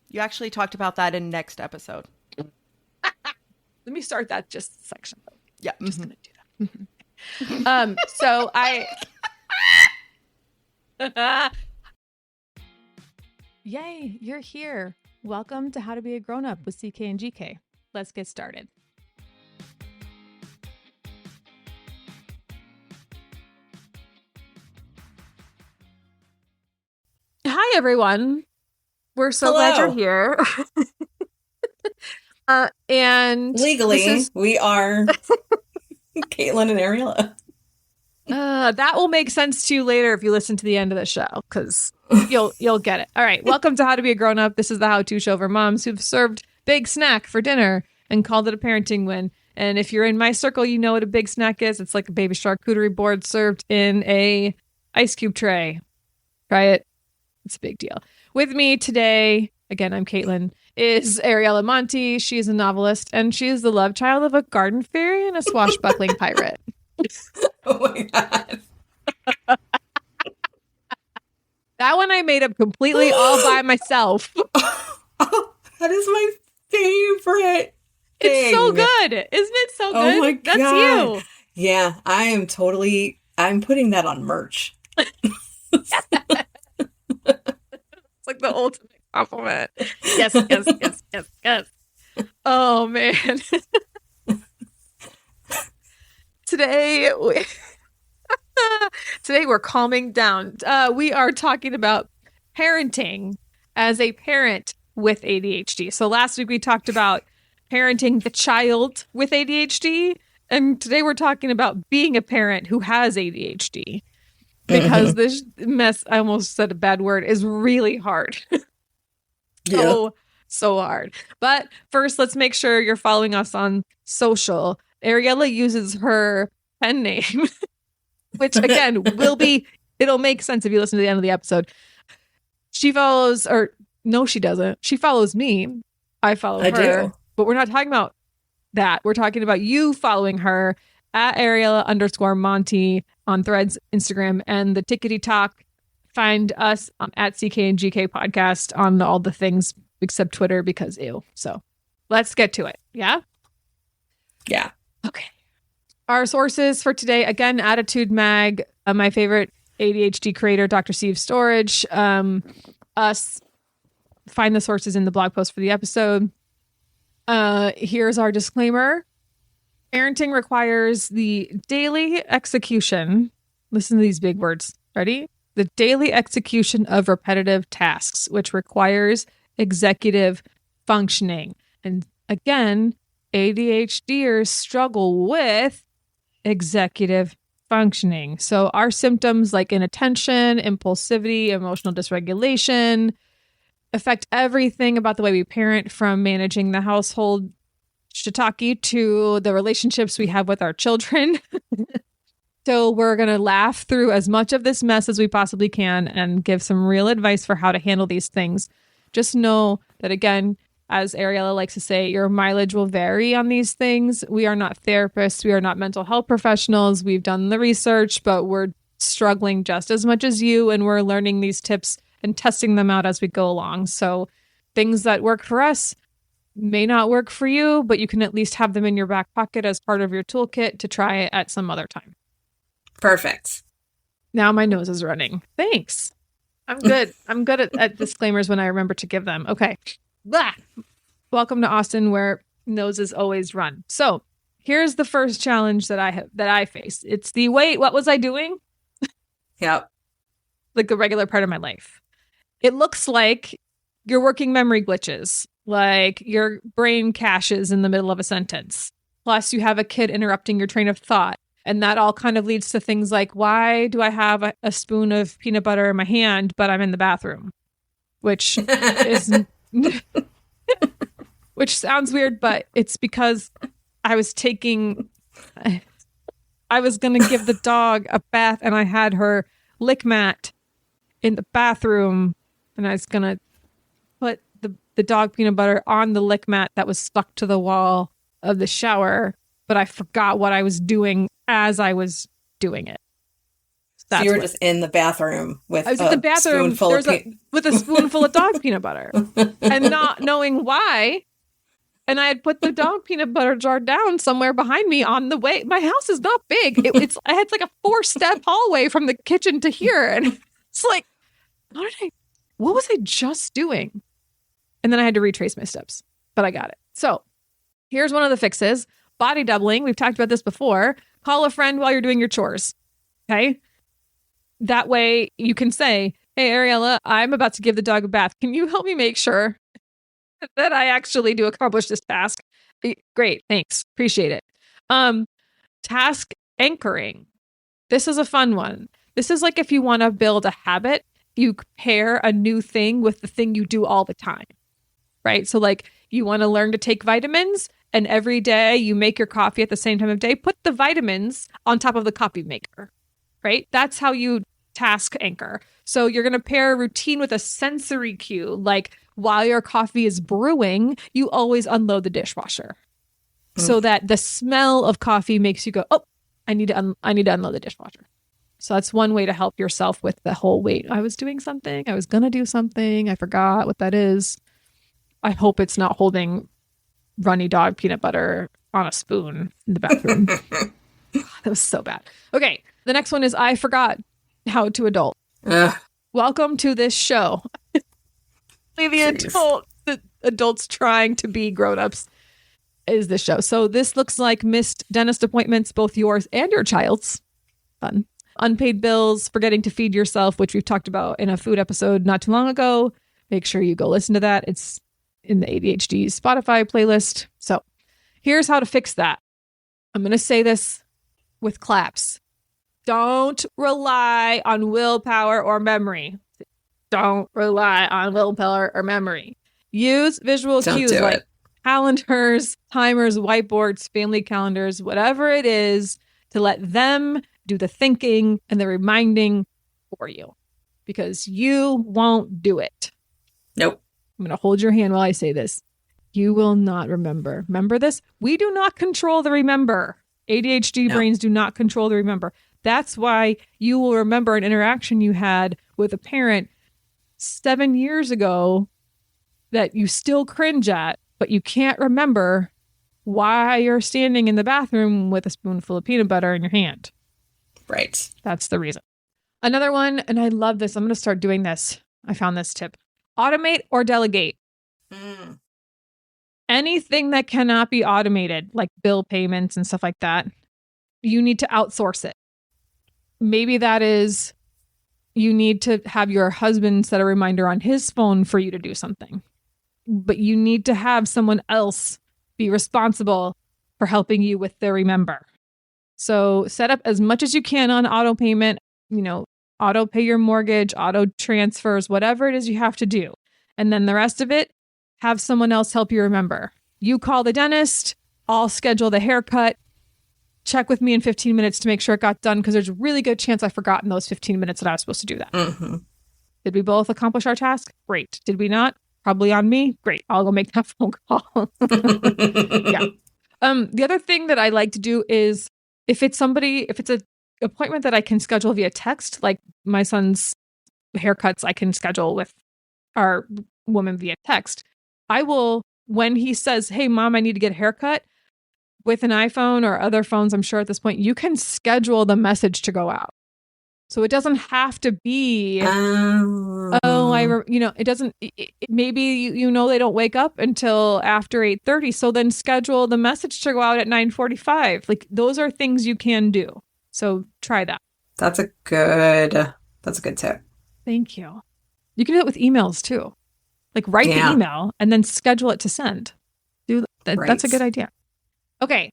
You actually talked about that in next episode. Let me start that just section. Yeah. Just gonna do that. So I Yay, you're here. Welcome to How to Be a Grown-Up with CK and GK. Let's get started. Hi, everyone. We're so glad you're here. And legally, we are Caitlin and Ariella. That will make sense to you later if you listen to the end of the show, because you'll get it. All right. Welcome to How to Be a Grown-Up. This is the how-to show for moms who've served big snack for dinner and called it a parenting win. And if you're in my circle, you know what a big snack is. It's like a baby charcuterie board served in a ice cube tray. Try it. It's a big deal. With me today, again, I'm Caitlin, is Ariella Monti. She is a novelist, and she is the love child of a garden fairy and a swashbuckling pirate. Oh my God. That one I made up completely all by myself. Oh, that is my favorite thing. It's so good. Isn't it so good? Oh my God. That's you. Yeah, I'm putting that on merch. It's like the ultimate compliment. Yes. Oh, man. Today we're calming down. We are talking about parenting as a parent with ADHD. So last week we talked about parenting the child with ADHD, and today we're talking about being a parent who has ADHD. Because this mess, I almost said a bad word, is really hard. Yeah. So hard. But first, let's make sure you're following us on social. Ariella uses her pen name, which again it'll make sense if you listen to the end of the episode. She follows, or no, she doesn't. She follows me. I follow her. Do. But we're not talking about that. We're talking about you following her at Ariella_Monti on Threads, Instagram, and the Tickety Talk. Find us at CK and GK podcast on all the things except Twitter because ew. So let's get to it. Yeah? Yeah. Okay. Our sources for today, again, Attitude Mag, my favorite ADHD creator, Dr. Steve Storage. Us. Find the sources in the blog post for the episode. Here's our disclaimer. Parenting requires the daily execution. Listen to these big words. Ready? The daily execution of repetitive tasks, which requires executive functioning. And again, ADHDers struggle with executive functioning. So our symptoms like inattention, impulsivity, emotional dysregulation affect everything about the way we parent, from managing the household shiitake to the relationships we have with our children. So we're going to laugh through as much of this mess as we possibly can and give some real advice for how to handle these things. Just know that, again, as Ariella likes to say, your mileage will vary on these things. We are not therapists. We are not mental health professionals. We've done the research, but we're struggling just as much as you, and we're learning these tips and testing them out as we go along. So things that work for us may not work for you, but you can at least have them in your back pocket as part of your toolkit to try it at some other time. Perfect. Now my nose is running. Thanks. I'm good. I'm good at disclaimers when I remember to give them. Okay. Blah. Welcome to Austin, where noses always run. So here's the first challenge that I face. It's the wait, what was I doing? Yep. Like the regular part of my life. It looks like you're working memory glitches, like your brain caches in the middle of a sentence. Plus you have a kid interrupting your train of thought. And that all kind of leads to things like, why do I have a spoon of peanut butter in my hand, but I'm in the bathroom? Which is, which sounds weird, but it's because I was going to give the dog a bath, and I had her lick mat in the bathroom, and I was going to put the dog peanut butter on the lick mat that was stuck to the wall of the shower, but I forgot what I was doing as I was doing it. So you were just in the bathroom with I was in the bathroom with a spoonful of dog peanut butter and not knowing why. And I had put the dog peanut butter jar down somewhere behind me on the way. My house is not big. I had like a 4-step hallway from the kitchen to here. And it's like, what was I just doing? And then I had to retrace my steps, but I got it. So here's one of the fixes. Body doubling. We've talked about this before. Call a friend while you're doing your chores. Okay. That way you can say, hey, Ariella, I'm about to give the dog a bath. Can you help me make sure that I actually do accomplish this task? Great. Thanks. Appreciate it. Task anchoring. This is a fun one. This is like if you want to build a habit, you pair a new thing with the thing you do all the time, right? So like you want to learn to take vitamins and every day you make your coffee at the same time of day, put the vitamins on top of the coffee maker, right? That's how you task anchor. So you're going to pair a routine with a sensory cue, like while your coffee is brewing, you always unload the dishwasher so that the smell of coffee makes you go, oh, I need to unload the dishwasher. So that's one way to help yourself with the whole wait. I was doing something. I was going to do something. I forgot what that is. I hope it's not holding runny dog peanut butter on a spoon in the bathroom. That was so bad. Okay. The next one is I forgot how to adult. Welcome to this show. The adults trying to be grown-ups is this show. So this looks like missed dentist appointments, both yours and your child's. Fun. Unpaid bills, forgetting to feed yourself, which we've talked about in a food episode not too long ago. Make sure you go listen to that. It's in the ADHD Spotify playlist. So here's how to fix that. I'm going to say this with claps. Don't rely on willpower or memory. Don't rely on willpower or memory. Use visual cues like calendars, timers, whiteboards, family calendars, whatever it is, to let them do the thinking and the reminding for you, because you won't do it. Nope. I'm going to hold your hand while I say this. You will not remember. Remember this? We do not control the remember. ADHD brains do not control the remember. That's why you will remember an interaction you had with a parent 7 years ago that you still cringe at, but you can't remember why you're standing in the bathroom with a spoonful of peanut butter in your hand. Right. That's the reason. Another one, and I love this. I'm going to start doing this. I found this tip. Automate or delegate. Anything that cannot be automated, like bill payments and stuff like that, you need to outsource it. Maybe that is you need to have your husband set a reminder on his phone for you to do something. But you need to have someone else be responsible for helping you with the remember. So set up as much as you can on auto payment, auto pay your mortgage, auto transfers, whatever it is you have to do. And then the rest of it, have someone else help you remember. You call the dentist, I'll schedule the haircut, check with me in 15 minutes to make sure it got done, because there's a really good chance I forgot in those 15 minutes that I was supposed to do that. Mm-hmm. Did we both accomplish our task? Great. Did we not? Probably on me. Great. I'll go make that phone call. Yeah. The other thing that I like to do is if it's an appointment that I can schedule via text, like my son's haircuts, I can schedule with our woman via text. I will, when he says, hey, mom, I need to get a haircut, with an iPhone or other phones, I'm sure at this point, you can schedule the message to go out. So it doesn't have to be, it doesn't, maybe, they don't wake up until after 8:30. So then schedule the message to go out at 9:45. Like those are things you can do. So try that. That's a good tip. Thank you. You can do it with emails too. Like write the email and then schedule it to send. Do that. Right. That's a good idea. Okay.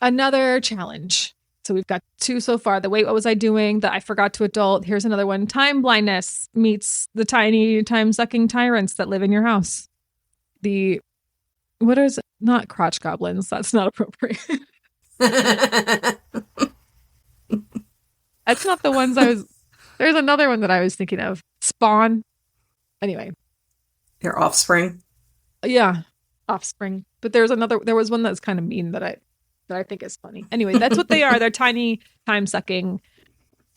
Another challenge. So we've got 2 so far. The wait, what was I doing? The I forgot to adult. Here's another one. Time blindness meets the tiny time-sucking tyrants that live in your house. Not crotch goblins. That's not appropriate. That's not the ones there's another one that I was thinking of. Spawn. Anyway. Your offspring? Yeah. Offspring. But there was one that's kind of mean that I think is funny. Anyway, that's what they are. They're tiny, time-sucking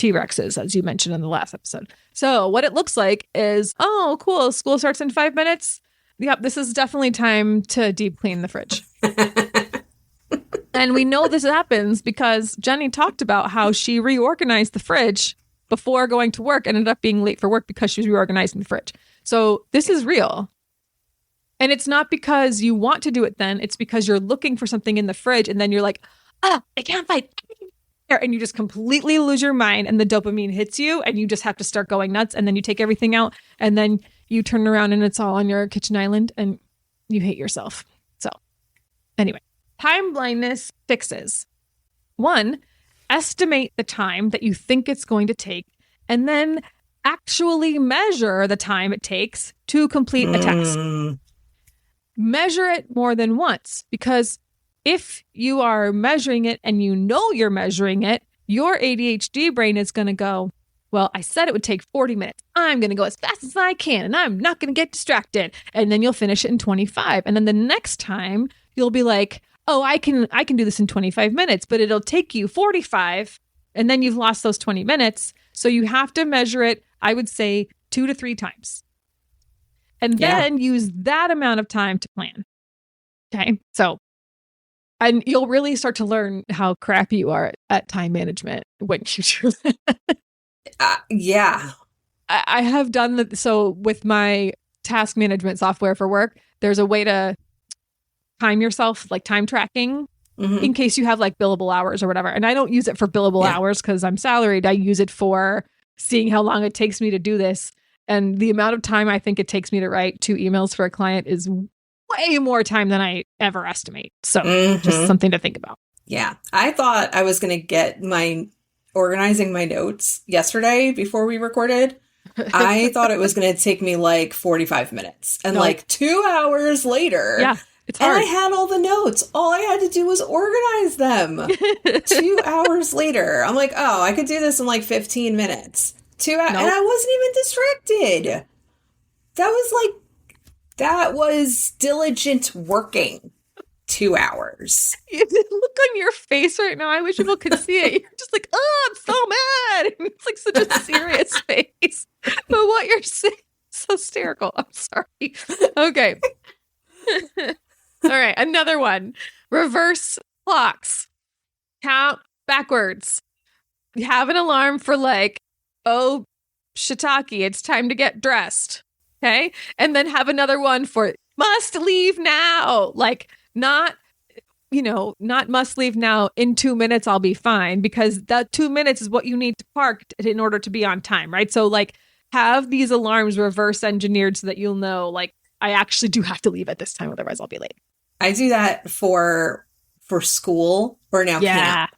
T-Rexes, as you mentioned in the last episode. So what it looks like is, oh, cool, school starts in 5 minutes. Yep, this is definitely time to deep clean the fridge. And we know this happens because Jenny talked about how she reorganized the fridge before going to work, ended up being late for work because she was reorganizing the fridge. So this is real. And it's not because you want to do it then. It's because you're looking for something in the fridge and then you're like, I can't find it. And you just completely lose your mind and the dopamine hits you and you just have to start going nuts. And then you take everything out and then you turn around and it's all on your kitchen island and you hate yourself. So anyway, time blindness fixes. 1, estimate the time that you think it's going to take and then actually measure the time it takes to complete a task. Measure it more than once, because if you are measuring it and you know you're measuring it, your ADHD brain is going to go, well, I said it would take 40 minutes. I'm going to go as fast as I can and I'm not going to get distracted. And then you'll finish it in 25. And then the next time you'll be like, oh, I can do this in 25 minutes, but it'll take you 45. And then you've lost those 20 minutes. So you have to measure it, I would say 2 to 3 times. And then use that amount of time to plan. Okay. So, and you'll really start to learn how crappy you are at time management when you do that. Yeah. I have done that. So with my task management software for work, there's a way to time yourself, like time tracking, in case you have like billable hours or whatever. And I don't use it for billable hours because I'm salaried. I use it for seeing how long it takes me to do this. And the amount of time I think it takes me to write 2 emails for a client is way more time than I ever estimate. So just something to think about. Yeah. I thought I was going to get organizing my notes yesterday before we recorded. I thought it was going to take me like 45 minutes and like 2 hours later. Yeah. It's hard. And I had all the notes. All I had to do was organize them. 2 hours later, I'm like, oh, I could do this in like 15 minutes. 2 hours. And I wasn't even distracted. That was diligent working. 2 hours. The look on your face right now, I wish people could see it. You're just like, oh, I'm so mad. It's like such a serious face. But what you're saying is so hysterical. I'm sorry. Okay. All right. Another one. Reverse clocks. Count backwards. You have an alarm for like, oh, shiitake, it's time to get dressed. Okay. And then have another one for must leave now. Like not must leave now in 2 minutes, I'll be fine, because that 2 minutes is what you need to park in order to be on time. Right. So like have these alarms reverse engineered so that you'll know, like, I actually do have to leave at this time. Otherwise I'll be late. I do that for school or now camp.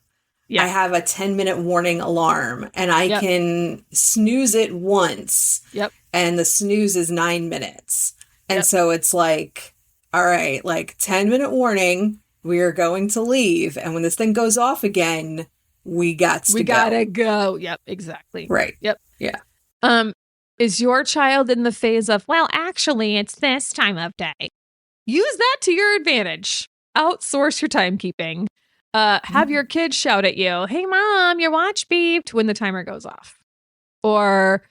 Yeah. I have a 10-minute warning alarm and I can snooze it once. Yep. And the snooze is 9 minutes. And so it's like, all right, like 10-minute warning, we are going to leave. And when this thing goes off again, we gotta go. Yep, exactly. Right. Yep. Yeah. Is your child in the phase of, well, actually, it's this time of day? Use that to your advantage. Outsource your timekeeping. Have your kids shout at you, hey, Mom, your watch beeped when the timer goes off. Or,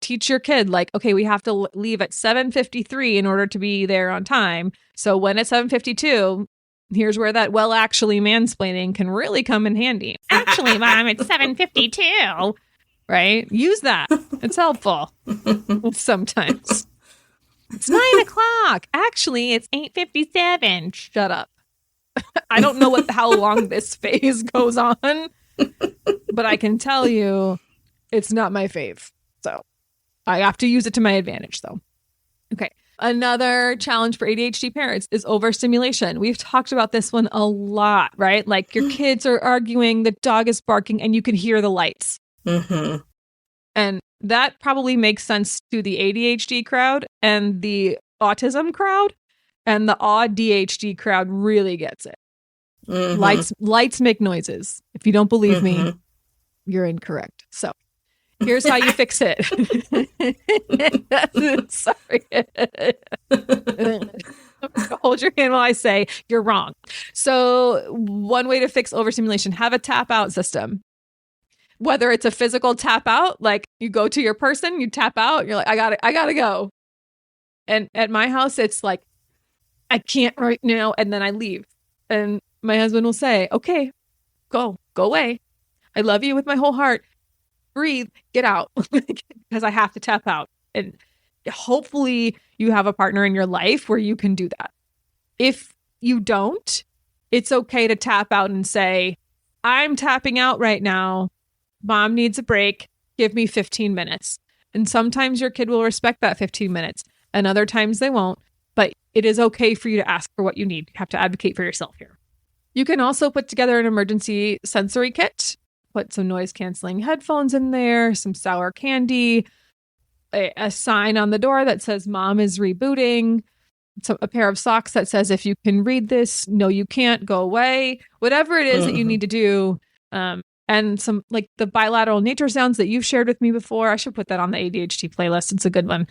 teach your kid, like, okay, we have to leave at 7:53 in order to be there on time. So when it's 7:52, here's where that, well, actually mansplaining can really come in handy. Actually, Mom, it's 7:52. Right? Use that. It's helpful. Sometimes. It's 9:00. Actually, it's 8:57. Shut up. I don't know how long this phase goes on, but I can tell you it's not my fave. So I have to use it to my advantage, though. Okay. Another challenge for ADHD parents is overstimulation. We've talked about this one a lot, right? Like your kids are arguing, the dog is barking, and you can hear the lights. Mm-hmm. And that probably makes sense to the ADHD crowd and the autism crowd, and the ADHD crowd really gets it. Mm-hmm. Lights make noises. If you don't believe me, you're incorrect. So here's how you fix it. Sorry. Hold your hand while I say you're wrong. So one way to fix overstimulation, have a tap out system. whether it's a physical tap out, like you go to your person, you tap out, you're like, I gotta go. And at my house, it's like, I can't right now. And then I leave. And my husband will say, okay, go away. I love you with my whole heart. Breathe, get out, because I have to tap out. And hopefully you have a partner in your life where you can do that. If you don't, it's okay to tap out and say, I'm tapping out right now. Mom needs a break. Give me 15 minutes. And sometimes your kid will respect that 15 minutes and other times they won't. But it is okay for you to ask for what you need. You have to advocate for yourself here. You can also put together an emergency sensory kit. Put some noise canceling headphones in there, some sour candy, a sign on the door that says mom is rebooting, a pair of socks that says, if you can read this, no, you can't, go away, whatever it is that you need to do. And some like the bilateral nature sounds that you've shared with me before. I should put that on the ADHD playlist. It's a good one.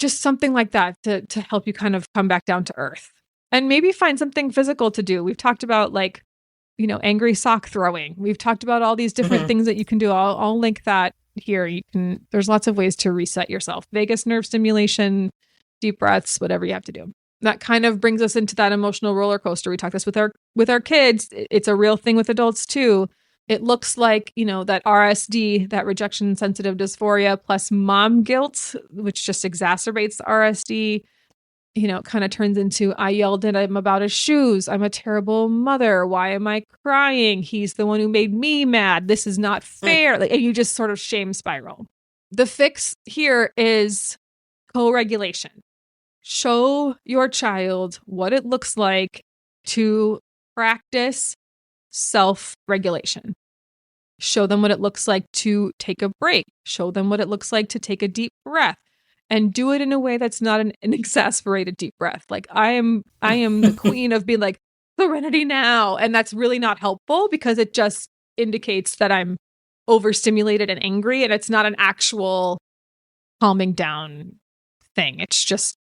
Just something like that to help you kind of come back down to earth and maybe find something physical to do. We've talked about like, angry sock throwing. We've talked about all these different things that you can do. I'll link that here. There's lots of ways to reset yourself. Vagus nerve stimulation, deep breaths, whatever you have to do. That kind of brings us into that emotional roller coaster. We talked this with our kids. It's a real thing with adults too. It looks like, that RSD, that rejection sensitive dysphoria plus mom guilt, which just exacerbates the RSD. It kind of turns into, I yelled at him about his shoes. I'm a terrible mother. Why am I crying? He's the one who made me mad. This is not fair. And you just sort of shame spiral. The fix here is co-regulation. Show your child what it looks like to practice self-regulation. Show them what it looks like to take a break. Show them what it looks like to take a deep breath. And do it in a way that's not an exasperated deep breath. Like I am the queen of being like, serenity now. And that's really not helpful because it just indicates that I'm overstimulated and angry. And it's not an actual calming down thing. It's just,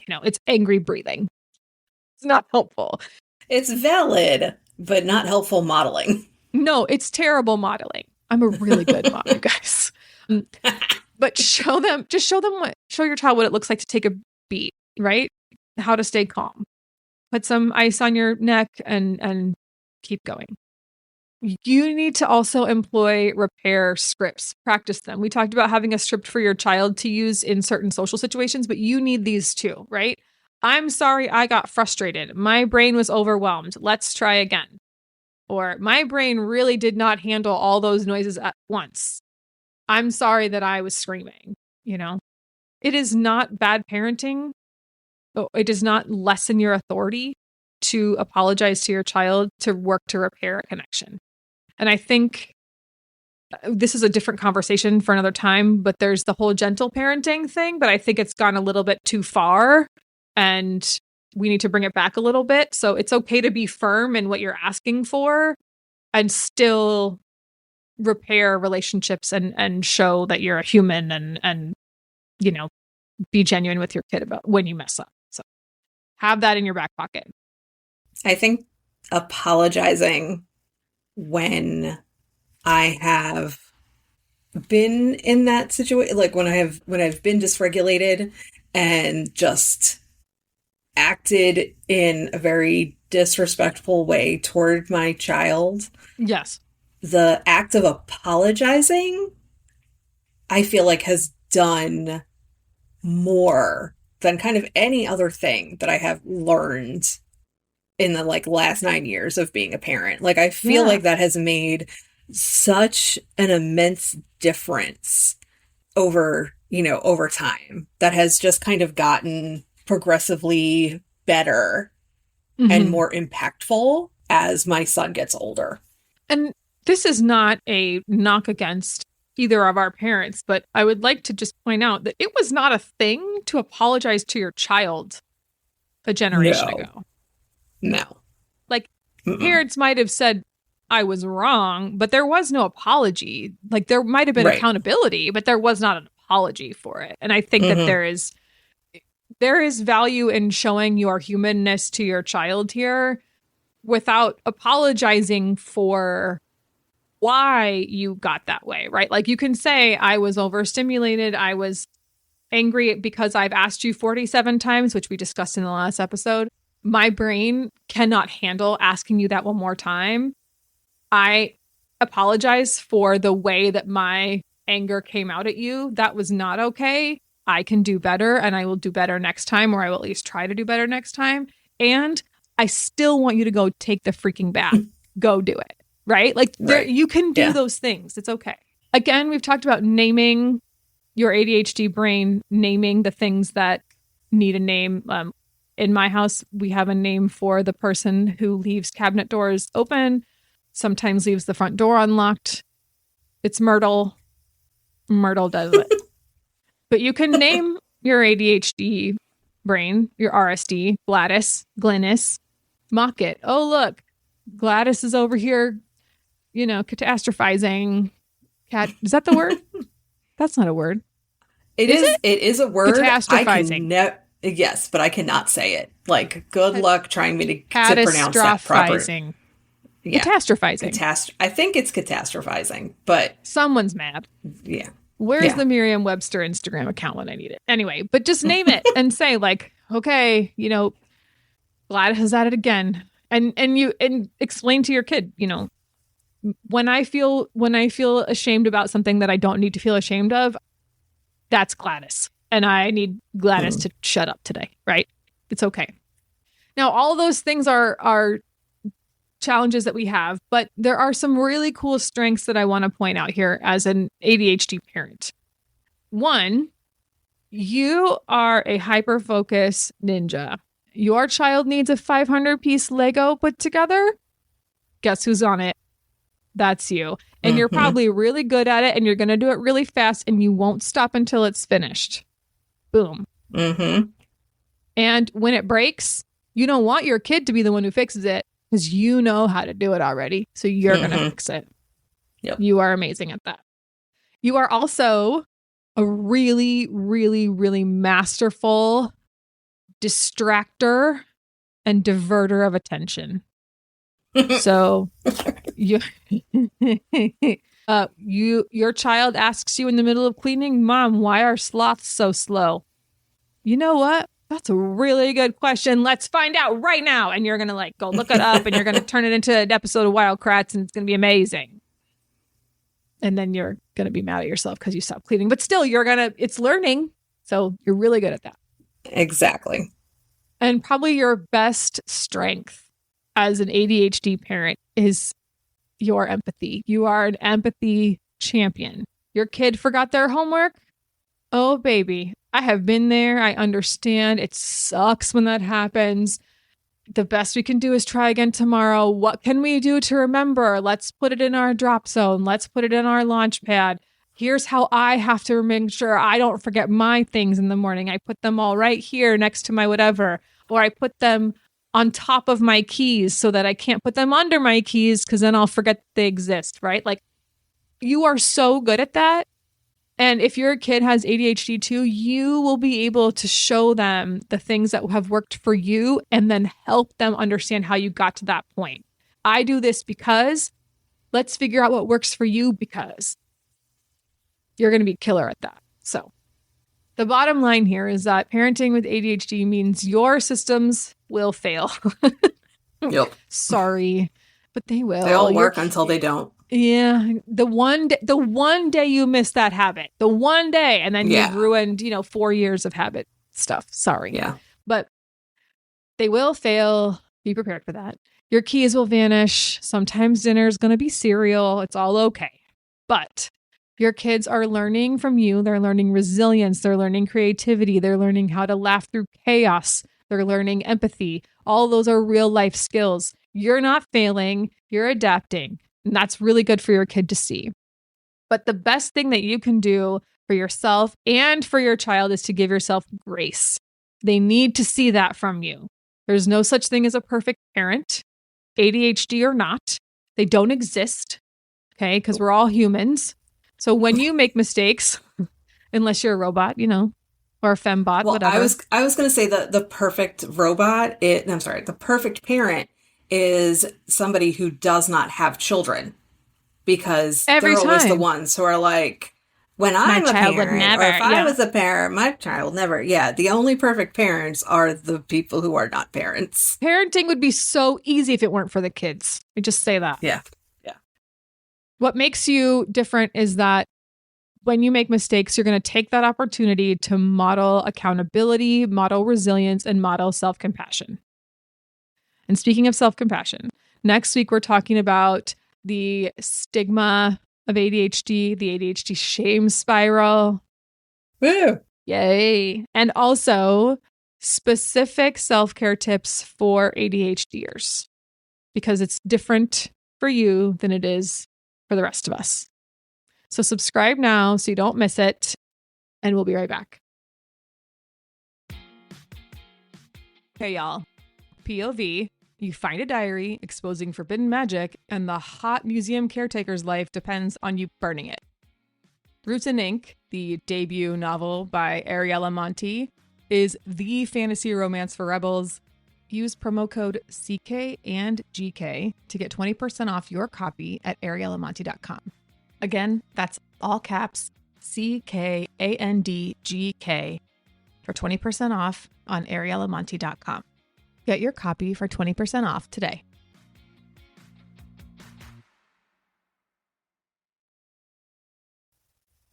it's angry breathing. It's not helpful. It's valid, but not helpful modeling. No, it's terrible modeling. I'm a really good mom, you guys. But show your child what it looks like to take a beat, right? How to stay calm. Put some ice on your neck and keep going. You need to also employ repair scripts, practice them. We talked about having a script for your child to use in certain social situations, but you need these too, right? I'm sorry, I got frustrated. My brain was overwhelmed. Let's try again. Or my brain really did not handle all those noises at once. I'm sorry that I was screaming, It is not bad parenting. It does not lessen your authority to apologize to your child, to work to repair a connection. And I think this is a different conversation for another time, but there's the whole gentle parenting thing, but I think it's gone a little bit too far and we need to bring it back a little bit. So it's okay to be firm in what you're asking for and still repair relationships and show that you're a human and be genuine with your kid about when you mess up. So have that in your back pocket. I think apologizing when I have been in that situation, like when I've been dysregulated and just acted in a very disrespectful way toward my child. Yes. The act of apologizing, I feel like has done more than kind of any other thing that I have learned in the last 9 years of being a parent. Like I feel like that has made such an immense difference over time that has just kind of gotten progressively better and more impactful as my son gets older. And this is not a knock against either of our parents, but I would like to just point out that it was not a thing to apologize to your child a generation ago. No. Parents might have said, I was wrong, but there was no apology. There might have been accountability, but there was not an apology for it. And I think that there is value in showing your humanness to your child here without apologizing for why you got that way, right? Like you can say, I was overstimulated. I was angry because I've asked you 47 times, which we discussed in the last episode. My brain cannot handle asking you that one more time. I apologize for the way that my anger came out at you. That was not okay. I can do better, and I will do better next time, or I will at least try to do better next time. And I still want you to go take the freaking bath. Go do it. Right? Like you can do those things. It's okay. Again, we've talked about naming your ADHD brain, naming the things that need a name. In my house, we have a name for the person who leaves cabinet doors open, sometimes leaves the front door unlocked. It's Myrtle. Myrtle does it. But you can name your ADHD brain, your RSD, Gladys, mock it. Oh, look, Gladys is over here, catastrophizing. Is that the word? That's not a word. It is a word. Catastrophizing. Yes, but I cannot say it. Like, good luck trying me to pronounce that properly. Yeah. Catastrophizing. I think it's catastrophizing, but someone's mad. Yeah. Where's the Merriam-Webster Instagram account when I need it? Anyway, but just name it and say like, okay, Gladys is at it again. And explain to your kid, when I feel ashamed about something that I don't need to feel ashamed of, that's Gladys. And I need Gladys to shut up today, right? It's okay. Now, all those things are challenges that we have, but there are some really cool strengths that I want to point out here as an ADHD parent. One, you are a hyperfocus ninja. Your child needs a 500-piece Lego put together. Guess who's on it? That's you. And you're probably really good at it, and you're going to do it really fast, and you won't stop until it's finished. Boom. Mm-hmm. And when it breaks, you don't want your kid to be the one who fixes it because you know how to do it already. So you're going to fix it. Yep. You are amazing at that. You are also a really, really, really masterful distractor and diverter of attention. So your child asks you in the middle of cleaning, Mom, why are sloths so slow? You know what? That's a really good question. Let's find out right now. And you're going to go look it up and you're going to turn it into an episode of Wild Kratts and it's going to be amazing. And then you're going to be mad at yourself because you stopped cleaning. But still, it's learning. So you're really good at that. Exactly. And probably your best strength as an ADHD parent is your empathy. You are an empathy champion. Your kid forgot their homework? Oh, baby. I have been there. I understand. It sucks when that happens. The best we can do is try again tomorrow. What can we do to remember? Let's put it in our drop zone. Let's put it in our launch pad. Here's how I have to make sure I don't forget my things in the morning. I put them all right here next to my whatever, or I put them on top of my keys so that I can't put them under my keys because then I'll forget they exist, right? Like, you are so good at that. And if your kid has ADHD too, you will be able to show them the things that have worked for you and then help them understand how you got to that point. I do this because let's figure out what works for you because you're going to be killer at that. So the bottom line here is that parenting with ADHD means your systems will fail. Yep. Sorry, but they will. They all work until they don't. Yeah. The one day you miss that habit, the one day, and then you've ruined, 4 years of habit stuff. Sorry. Yeah. But they will fail. Be prepared for that. Your keys will vanish. Sometimes dinner is going to be cereal. It's all okay. But your kids are learning from you. They're learning resilience. They're learning creativity. They're learning how to laugh through chaos. They're learning empathy. All those are real life skills. You're not failing. You're adapting. And that's really good for your kid to see. But the best thing that you can do for yourself and for your child is to give yourself grace. They need to see that from you. There's no such thing as a perfect parent, ADHD or not. They don't exist, okay? Because we're all humans. So when you make mistakes, unless you're a robot, or a fembot, whatever. I was going to say the perfect robot. The perfect parent is somebody who does not have children. because Every they're always the time. ones who are like, when I'm a child would parent, never, or if I yeah. was a parent, my child never. Yeah, the only perfect parents are the people who are not parents. Parenting would be so easy if it weren't for the kids. I just say that. Yeah. What makes you different is that when you make mistakes, you're going to take that opportunity to model accountability, model resilience, and model self-compassion. And speaking of self-compassion, next week we're talking about the stigma of ADHD, the ADHD shame spiral. Woo! Yay. And also specific self-care tips for ADHDers, because it's different for you than it is for the rest of us. So subscribe now so you don't miss it, and we'll be right back. Okay, y'all. POV, you find a diary exposing forbidden magic, and the hot museum caretaker's life depends on you burning it. Roots in Ink, the debut novel by Ariella Monti, is the fantasy romance for rebels. Use promo code CK and GK to get 20% off your copy at ariellamonti.com. Again, that's all caps CKANDGK for 20% off on ariellamonti.com. Get your copy for 20% off today.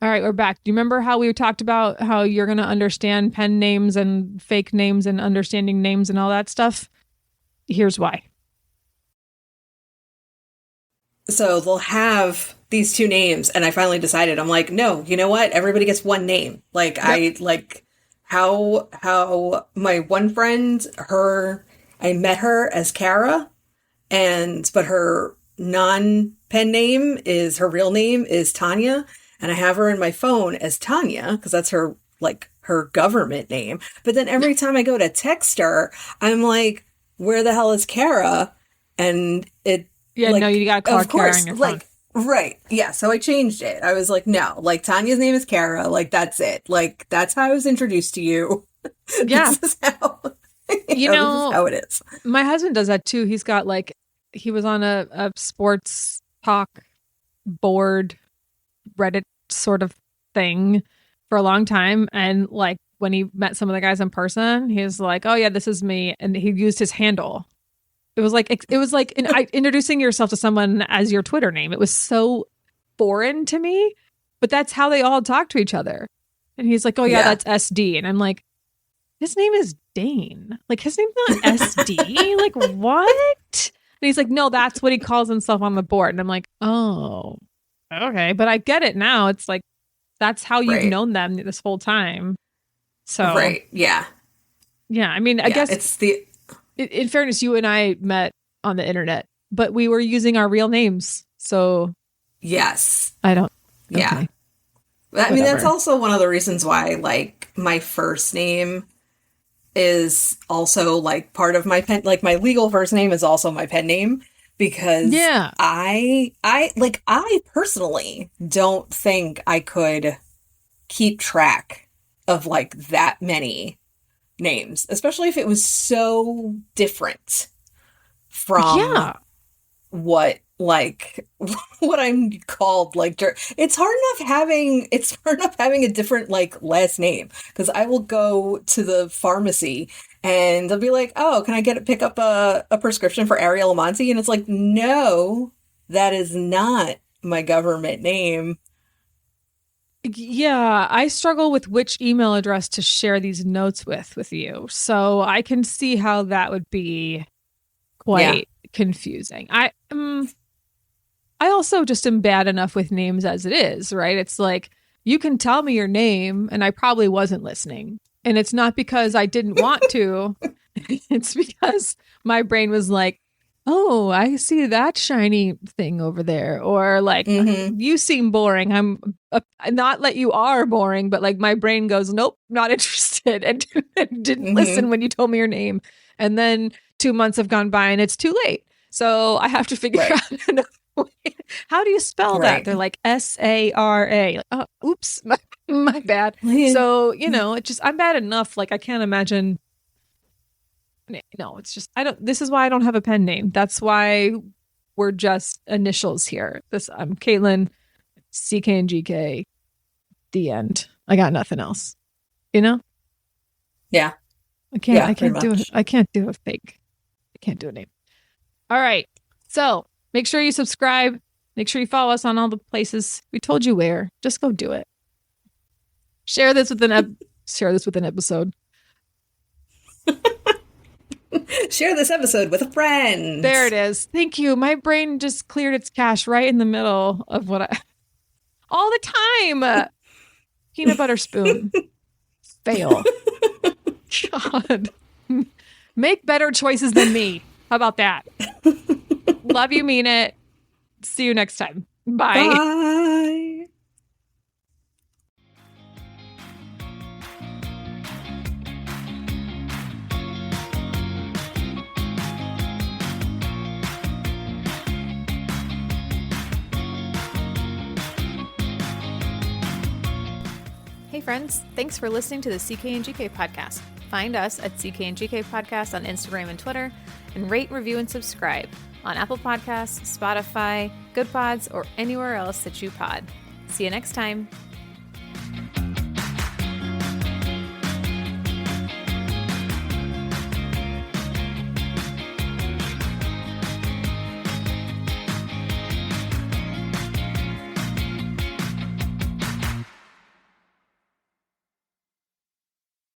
All right, we're back. Do you remember how we talked about how you're going to understand pen names and fake names and understanding names and all that stuff? Here's why. So they'll have these two names, and I finally decided, I'm like, no, you know what? Everybody gets one name. Like, yep. I like how my one friend, I met her as Kara, but her non-pen name is, her real name is Tanya, and I have her in my phone as Tanya, because that's her government name. But then every time I go to text her, I'm like, where the hell is Kara? And it, yeah, no, you got to call Kara on your phone. Right. Yeah. So I changed it. I was like, no, Tanya's name is Kara. That's it. That's how I was introduced to you. Yeah. This is how, this is how it is. My husband does that too. He's got he was on a sports talk board, Reddit sort of thing for a long time. And when he met some of the guys in person, he was like, oh yeah, this is me. And he used his handle. It was like introducing yourself to someone as your Twitter name. It was so foreign to me, but that's how they all talk to each other. And he's like, oh yeah, that's SD. And I'm like, his name is Dane. His name's not SD. What? And he's like, no, that's what he calls himself on the board. And I'm like, oh, okay. But I get it now. It's like, that's how you've known them this whole time. So, right. Yeah. Yeah. I mean, I guess it's the... In fairness, you and I met on the internet, but we were using our real names. So, yes. I don't. Yeah. Okay. I mean, that's also one of the reasons why, my first name is also, part of my pen. My legal first name is also my pen name, because I personally don't think I could keep track of, that many names, especially if it was so different from what I'm called. It's hard enough having a different last name, because I will go to the pharmacy and they'll be like, oh, can I pick up a prescription for Ariella Monti? And it's like, no, that is not my government name. Yeah, I struggle with which email address to share these notes with you. So I can see how that would be quite confusing. I also just am bad enough with names as it is, right? It's like, you can tell me your name and I probably wasn't listening. And it's not because I didn't want to. It's because my brain was like, oh, I see that shiny thing over there. Or you seem boring. I'm not that you are boring, but my brain goes, nope, not interested. And didn't listen when you told me your name. And then 2 months have gone by and it's too late. So I have to figure out another way. How do you spell that? They're like SARA. Oh, oops, my bad. So, it's just, I'm bad enough. I can't imagine. No, it's just, this is why I don't have a pen name. That's why we're just initials here. I'm Caitlin, CK and GK, the end. I got nothing else. You know? Yeah. I can't do it. I can't do a fake. I can't do a name. All right. So make sure you subscribe. Make sure you follow us on all the places. We told you where. Just go do it. Share this with an episode. Share this episode with a friend. There it is. Thank you. My brain just cleared its cache right in the middle of all the time. Peanut butter spoon. Fail. God. Make better choices than me. How about that? Love you, mean it. See you next time. Bye. Bye. Hey friends, thanks for listening to the CK and GK podcast. Find us at CK and GK podcast on Instagram and Twitter, and rate, review, and subscribe on Apple Podcasts, Spotify, Good Pods, or anywhere else that you pod. See you next time.